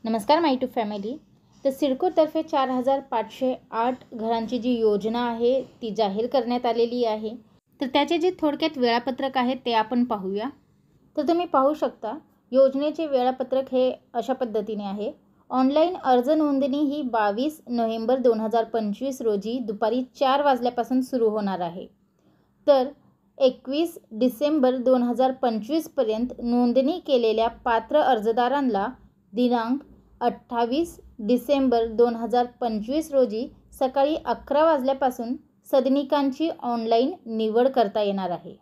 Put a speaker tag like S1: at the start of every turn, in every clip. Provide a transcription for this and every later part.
S1: नमस्कार माय to family. तर सिडकोतर्फे 4508 घरांची जी योजना आहे ती जाहीर करण्यात आलेली आहे. तर त्याचे जे थोडक्यात वेळापत्रक आहे ते आपण पाहूया. तर तुम्ही पाहू शकता योजनेचे वेळापत्रक हे अशा पद्धतीने आहे. ऑनलाईन अर्ज नोंदणी ही 22 नोव्हेंबर 2025 रोजी दुपारी 4 वाजल्यापासून सुरू होणार आहे. तर 21 डिसेंबर 2025 पर्यंत नोंदणी केलेल्या पात्र अर्जदारांना दिनांक 28 डिसेंबर 2025 रोजी सकाळी 11 वाजल्यापासून सदनिकांची ऑनलाईन निवड करता येणार आहे.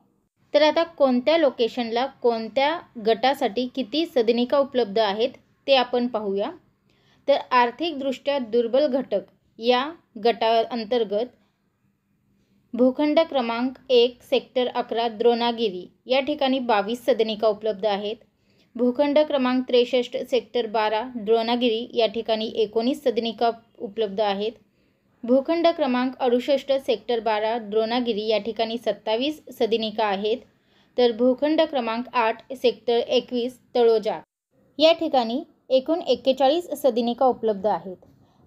S1: तर आता कोणत्या लोकेशनला कोणत्या गटासाठी किती सदनिका उपलब्ध आहेत ते आपण पाहूया. तर आर्थिकदृष्ट्या दुर्बल घटक या गटाअंतर्गत भूखंड क्रमांक 1 सेक्टर 11 द्रोणागिरी या ठिकाणी 22 सदनिका उपलब्ध आहेत. भूखंड क्रमांक 63 सेक्टर 12 द्रोणागिरी या ठिकाणी 19 सदनिका उपलब्ध आहेत. भूखंड क्रमांक 68 सेक्टर 12 द्रोणागिरी या ठिकाणी 27 सदनिका आहेत. तर भूखंड क्रमांक 8 सेक्टर 21 तळोजा या ठिकाणी एकूण 41 सदनिका उपलब्ध आहेत.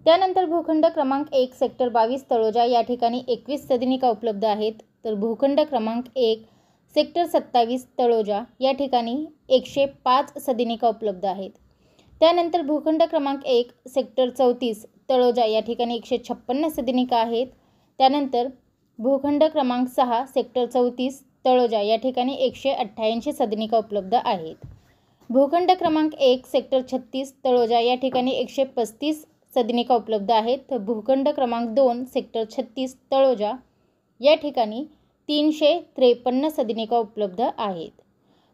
S1: त्यानंतर भूखंड क्रमांक 1 सेक्टर 22 तळोजा या ठिकाणी 21 सदनिका उपलब्ध आहेत. तर भूखंड क्रमांक 1 सेक्टर 27 तळोजा या ठिकाणी 105 सदनिका उपलब्ध आहेत. त्यानंतर भूखंड क्रमांक 1 सेक्टर 34 तळोजा या ठिकाणी 156 सदनिका आहेत. त्यानंतर भूखंड क्रमांक 6 सेक्टर 34 तळोजा या ठिकाणी 188 सदनिका उपलब्ध आहेत. भूखंड क्रमांक 1 सेक्टर 36 तळोजा या ठिकाणी 135 सदनिका उपलब्ध आहेत. तर भूखंड क्रमांक 2 सेक्टर 36 तळोजा या ठिकाणी 353 सदनिका उपलब्ध आहेत.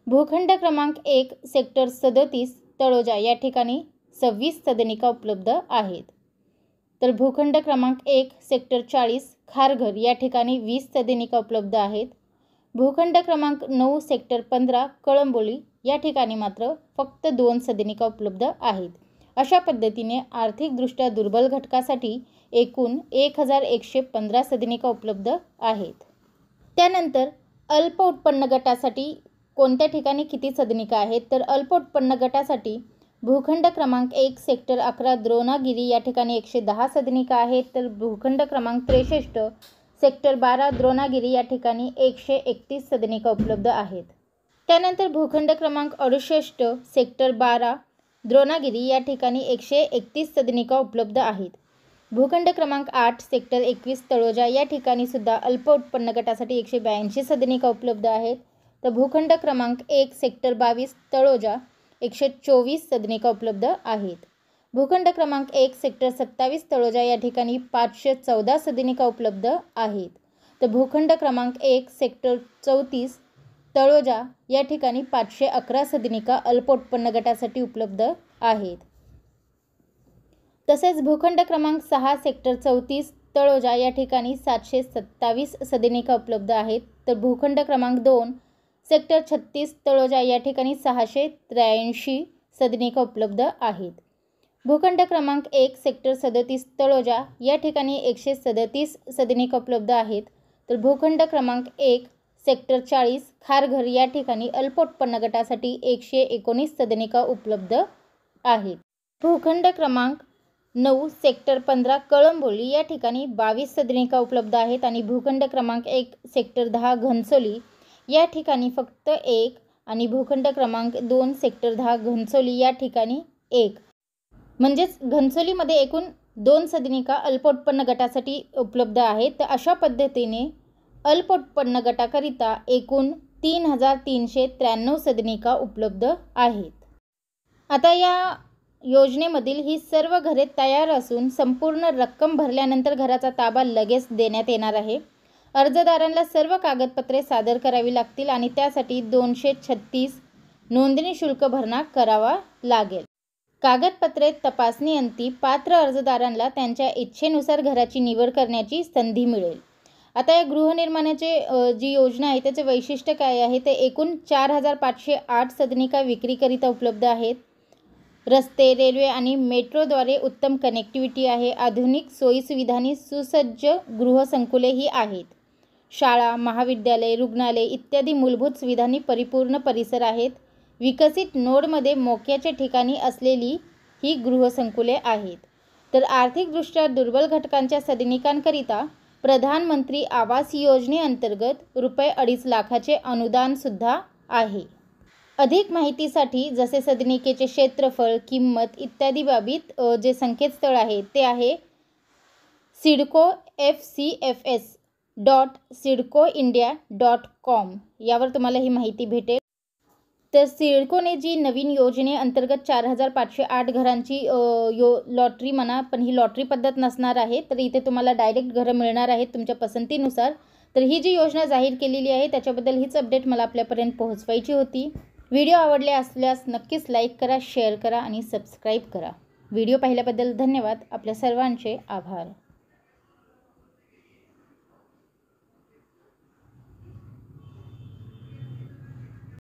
S1: भूखंड क्रमांक 1 सेक्टर 37 तळोजा या ठिकाणी 26 सदनिका उपलब्ध आहेत. तर भूखंड क्रमांक 1 सेक्टर 40 खारघर या ठिकाणी 20 सदनिका उपलब्ध आहेत. भूखंड क्रमांक 9 सेक्टर 15 कळंबोली या ठिकाणी मात्र फक्त 2 सदनिका उपलब्ध आहेत. अशा पद्धतीने आर्थिकदृष्ट्या दुर्बल घटकासाठी एकूण 1115 सदनिका उपलब्ध आहेत. त्यानंतर अल्प उत्पन्न गटासाठी कोणत्या ठिकाणी किती सदनिका आहेत. तर अल्प उत्पन्न गटासाठी भूखंड क्रमांक 1 सेक्टर 11 द्रोणागिरी या ठिकाणी 110 सदनिका आहेत. तर भूखंड क्रमांक 63 सेक्टर 12 द्रोणागिरी या ठिकाणी 131 सदनिका उपलब्ध आहेत. त्यानंतर भूखंड क्रमांक 68 सेक्टर 12 द्रोणागिरी या ठिकाणी 131 सदनिका उपलब्ध आहेत. भूखंड क्रमांक 8 सेक्टर 21 तळोजा या ठिकाणी सुद्धा अल्प उत्पन्न गटासाठी 182 सदनिका उपलब्ध आहेत. तर भूखंड क्रमांक 1 सेक्टर 22 तळोजा 124 सदनिका उपलब्ध आहेत. भूखंड क्रमांक 1 सेक्टर 27 तळोजा या ठिकाणी 514 सदनिका उपलब्ध आहेत. तर भूखंड क्रमांक 1 सेक्टर 34 तळोजा या ठिकाणी 511 सदनिका अल्प उत्पन्न गटासाठी उपलब्ध आहेत. तसेच भूखंड क्रमांक 6 सेक्टर 34 तळोजा या ठिकाणी 727 सदनिका उपलब्ध आहेत. तर भूखंड क्रमांक 2 सेक्टर 36 तळोजा या ठिकाणी 683 सदनिका उपलब्ध आहेत. भूखंड क्रमांक 1 सेक्टर 37 तळोजा या ठिकाणी 137 सदनिका उपलब्ध आहेत. तर भूखंड क्रमांक 1 सेक्टर 40 खारघर या ठिकाणी अल्प उत्पन्न गटासाठी 119 सदनिका उपलब्ध आहेत. भूखंड क्रमांक 9 सेक्टर 15 कळंबोली या ठिकाणी 22 सदनिका उपलब्ध आहेत. आणि भूखंड क्रमांक 1 सेक्टर 10 घनसोली या ठिकाणी फक्त 1 आणि भूखंड क्रमांक 2 सेक्टर 10 घनसोली या ठिकाणी 1 म्हणजेच घनसोलीमध्ये एकूण 2 सदनिका अल्प उत्पन्न गटासाठी उपलब्ध आहेत. तर अशा पद्धतीने अल्प उत्पन्न गटाकरिता एकूण 3393 सदनिका उपलब्ध आहेत. आता या योजनेमधील ही सर्व घरे तयार असून संपूर्ण रक्कम भरल्यानंतर घराचा ताबा लगेच देण्यात येणार आहे. अर्जदारांना सर्व कागदपत्रे सादर करावी लागतील आणि त्यासाठी 236 नोंदणी शुल्क भरणा करावा लागेल. कागदपत्रे तपासणीअंती पात्र अर्जदारांना त्यांच्या इच्छेनुसार घराची निवड करण्याची संधी मिळेल. आता या गृहनिर्माणाचे जी योजना आहे त्याचे वैशिष्ट्य काय आहे. ते एकूण 4508 सदनिका विक्रीकरिता उपलब्ध आहेत. रस्ते, रेल्वे आणि मेट्रोद्वारे उत्तम कनेक्टिव्हिटी आहे. आधुनिक सोयीसुविधांनी सुसज्ज गृहसंकुलेही आहेत. शाळा, महाविद्यालय, रुग्णालय इत्यादी मूलभूत सुविधांनी परिपूर्ण परिसर आहेत. विकसित नोडमध्ये मोक्याच्या ठिकाणी असलेली ही गृहसंकुले आहेत. तर आर्थिकदृष्ट्या दुर्बल घटकांच्या सदनिकांकरिता प्रधानमंत्री आवास योजनेअंतर्गत ₹2.5 लाखाचे अनुदानसुद्धा आहे. अधिक माहितीसाठी जसे सदनिकेचे क्षेत्रफळ, किंमत इत्यादी बाबीत जे संकेतस्थळ आहे ते आहे sidcofcfs.sidcoindia.com. यावर तुम्हाला ही माहिती भेटेल. तर सिडकोने जी नवीन योजनेअंतर्गत 4,508 घरांची लॉटरी म्हणा, पण ही लॉटरी पद्धत नसणार आहे. तर इथे तुम्हाला डायरेक्ट घरं मिळणार आहेत तुमच्या पसंतीनुसार. तर ही जी योजना जाहीर केलेली आहे त्याच्याबद्दल हीच अपडेट मला आपल्यापर्यंत पोहोचवायची होती. व्हिडिओ आवडले असल्यास नक्कीच लाईक करा, शेअर करा आणि सबस्क्राईब करा. व्हिडिओ पाहिल्याबद्दल धन्यवाद. आपल्या सर्वांचे आभार.